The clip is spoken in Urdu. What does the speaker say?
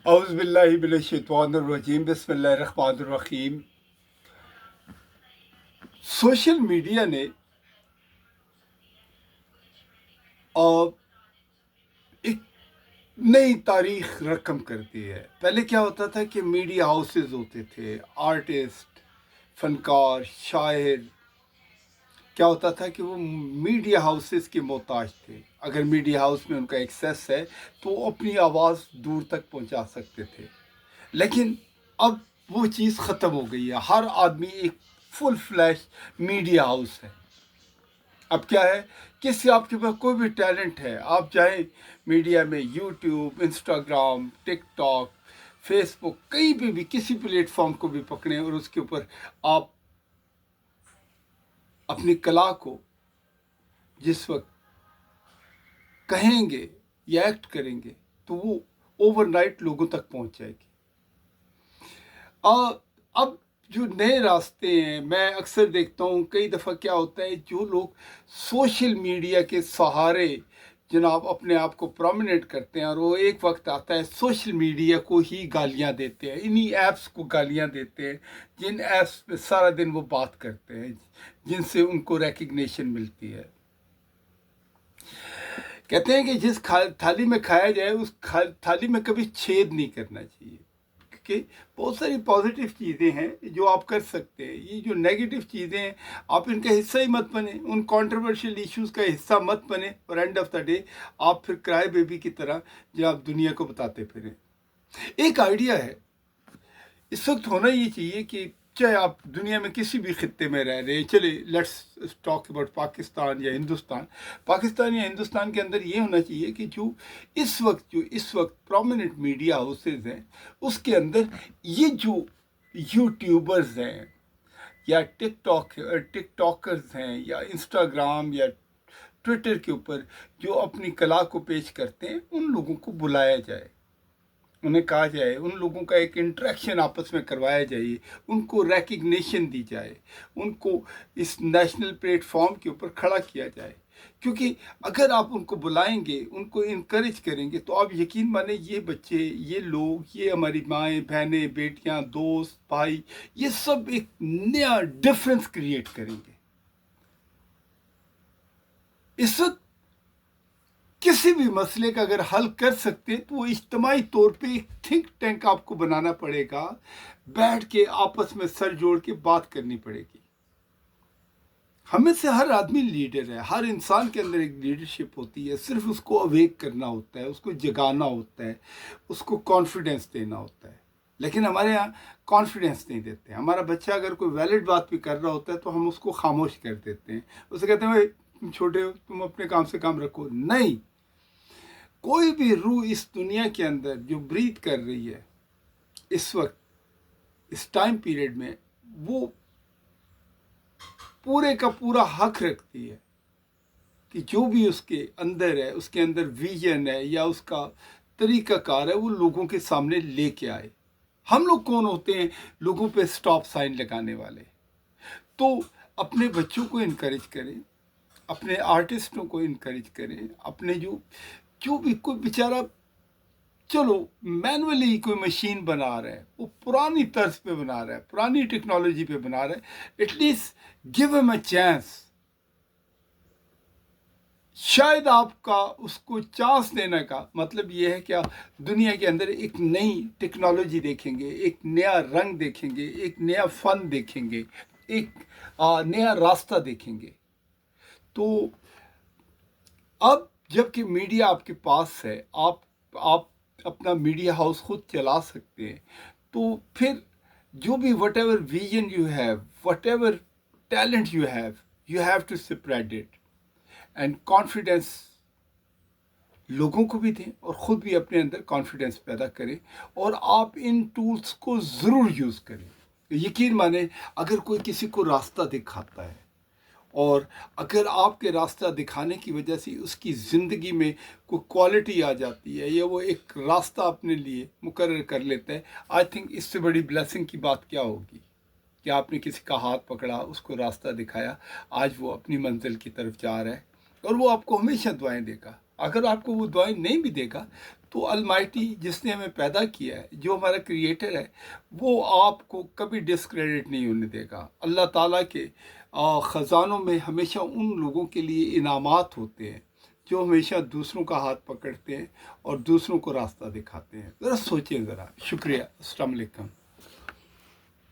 اعوذ باللہ من الشیطان الرجیم بسم اللہ الرحمن الرحیم۔ سوشل میڈیا نے ایک نئی تاریخ رقم کر دی ہے۔ پہلے کیا ہوتا تھا کہ میڈیا ہاؤسز ہوتے تھے، آرٹسٹ، فنکار، شاعر، کیا ہوتا تھا کہ وہ میڈیا ہاؤسز کے محتاج تھے۔ اگر میڈیا ہاؤس میں ان کا ایکسیس ہے تو وہ اپنی آواز دور تک پہنچا سکتے تھے، لیکن اب وہ چیز ختم ہو گئی ہے۔ ہر آدمی ایک فل فلیش میڈیا ہاؤس ہے۔ اب کیا ہے، کسی آپ کے پاس کوئی بھی ٹیلنٹ ہے، آپ چاہیں میڈیا میں یوٹیوب، انسٹاگرام، ٹک ٹاک، فیس بک، کہیں پہ بھی کسی پلیٹ فارم کو بھی پکڑیں اور اس کے اوپر آپ اپنی کلا کو جس وقت کہیں گے یا ایکٹ کریں گے تو وہ اوور نائٹ لوگوں تک پہنچ جائے گی۔ اب جو نئے راستے ہیں، میں اکثر دیکھتا ہوں کئی دفعہ کیا ہوتا ہے، جو لوگ سوشل میڈیا کے سہارے جناب اپنے آپ کو پرومیننٹ کرتے ہیں، اور وہ ایک وقت آتا ہے سوشل میڈیا کو ہی گالیاں دیتے ہیں، انہی ایپس کو گالیاں دیتے ہیں، جن ایپس پہ سارا دن وہ بات کرتے ہیں، جن سے ان کو ریکگنیشن ملتی ہے۔ کہتے ہیں کہ جس تھالی میں کھایا جائے اس تھالی میں کبھی چھید نہیں کرنا چاہیے، کیونکہ بہت ساری پازیٹیو چیزیں ہیں جو آپ کر سکتے ہیں۔ یہ جو نیگیٹو چیزیں ہیں آپ ان کا حصہ ہی مت بنیں، ان کنٹروورشل ایشوز کا حصہ مت بنیں، اور اینڈ آف دا ڈے آپ پھر کرائے بیبی کی طرح جو آپ دنیا کو بتاتے پھریں۔ ایک آئیڈیا ہے، اس وقت ہونا یہ چاہیے کہ چاہے آپ دنیا میں کسی بھی خطے میں رہ رہے ہیں، چلے لیٹس ٹاک اباؤٹ پاکستان یا ہندوستان۔ پاکستان یا ہندوستان کے اندر یہ ہونا چاہیے کہ جو اس وقت پرومیننٹ میڈیا ہاؤسز ہیں، اس کے اندر یہ جو یوٹیوبرز ہیں یا ٹک ٹاکرز ہیں یا انسٹاگرام یا ٹویٹر کے اوپر جو اپنی کلا کو پیش کرتے ہیں، ان لوگوں کو بلایا جائے، انہیں کہا جائے، ان لوگوں کا ایک انٹریکشن آپس میں کروایا جائے، ان کو ریکگنیشن دی جائے، ان کو اس نیشنل پلیٹ فارم کے اوپر کھڑا کیا جائے۔ کیونکہ اگر آپ ان کو بلائیں گے، ان کو انکریج کریں گے، تو آپ یقین مانیں یہ بچے، یہ لوگ، یہ ہماری مائیں، بہنیں، بیٹیاں، دوست، بھائی، یہ سب ایک نیا ڈفرنس کریٹ کریں گے۔ اس وقت کسی بھی مسئلے کا اگر حل کر سکتے تو وہ اجتماعی طور پہ ایک تھنک ٹینک آپ کو بنانا پڑے گا، بیٹھ کے آپس میں سر جوڑ کے بات کرنی پڑے گی۔ ہمیں سے ہر آدمی لیڈر ہے، ہر انسان کے اندر ایک لیڈرشپ ہوتی ہے، صرف اس کو اویک کرنا ہوتا ہے، اس کو جگانا ہوتا ہے، اس کو کانفیڈنس دینا ہوتا ہے۔ لیکن ہمارے یہاں کانفیڈنس نہیں دیتے۔ ہمارا بچہ اگر کوئی ویلڈ بات بھی کر رہا ہوتا ہے تو ہم اس کو خاموش کر دیتے ہیں، اسے کہتے ہیں تم چھوٹے ہو، تم اپنے کام سے کام رکھو۔ نہیں، کوئی بھی روح اس دنیا کے اندر جو بریتھ کر رہی ہے اس وقت، اس ٹائم پیریڈ میں، وہ پورے کا پورا حق رکھتی ہے کہ جو بھی اس کے اندر ہے، اس کے اندر ویژن ہے یا اس کا طریقہ کار ہے، وہ لوگوں کے سامنے لے کے آئے۔ ہم لوگ کون ہوتے ہیں لوگوں پہ سٹاپ سائن لگانے والے؟ تو اپنے بچوں کو انکریج کریں، اپنے آرٹسٹوں کو انکریج کریں، اپنے جو بھی کوئی بیچارہ چلو مینولی کوئی مشین بنا رہا ہے، وہ پرانی طرز پہ بنا رہا ہے، پرانی ٹیکنالوجی پہ بنا رہا ہے، ایٹ لیسٹ گیو ہم اے چانس۔ شاید آپ کا اس کو چانس دینے کا مطلب یہ ہے کہ دنیا کے اندر ایک نئی ٹیکنالوجی دیکھیں گے، ایک نیا رنگ دیکھیں گے، ایک نیا فن دیکھیں گے، ایک نیا راستہ دیکھیں گے۔ تو اب جب کہ میڈیا آپ کے پاس ہے، آپ اپنا میڈیا ہاؤس خود چلا سکتے ہیں، تو پھر جو بھی whatever vision you have, whatever talent you have to spread it, and confidence لوگوں کو بھی دیں اور خود بھی اپنے اندر کانفیڈینس پیدا کریں، اور آپ ان ٹولز کو ضرور یوز کریں۔ یقین مانیں، اگر کوئی کسی کو راستہ دکھاتا ہے، اور اگر آپ کے راستہ دکھانے کی وجہ سے اس کی زندگی میں کوئی کوالٹی آ جاتی ہے یا وہ ایک راستہ اپنے لیے مقرر کر لیتا ہے، آئی تھنک اس سے بڑی بلیسنگ کی بات کیا ہوگی کہ آپ نے کسی کا ہاتھ پکڑا، اس کو راستہ دکھایا، آج وہ اپنی منزل کی طرف جا رہا ہے، اور وہ آپ کو ہمیشہ دعائیں دے گا۔ اگر آپ کو وہ دعائیں نہیں بھی دے گا تو المائٹی جس نے ہمیں پیدا کیا ہے، جو ہمارا کریٹر ہے، وہ آپ کو کبھی ڈسکریڈٹ نہیں ہونے دے گا۔ اللہ تعالیٰ کے خزانوں میں ہمیشہ ان لوگوں کے لیے انعامات ہوتے ہیں جو ہمیشہ دوسروں کا ہاتھ پکڑتے ہیں اور دوسروں کو راستہ دکھاتے ہیں۔ ذرا سوچیں ذرا۔ شکریہ۔ السلام علیکم۔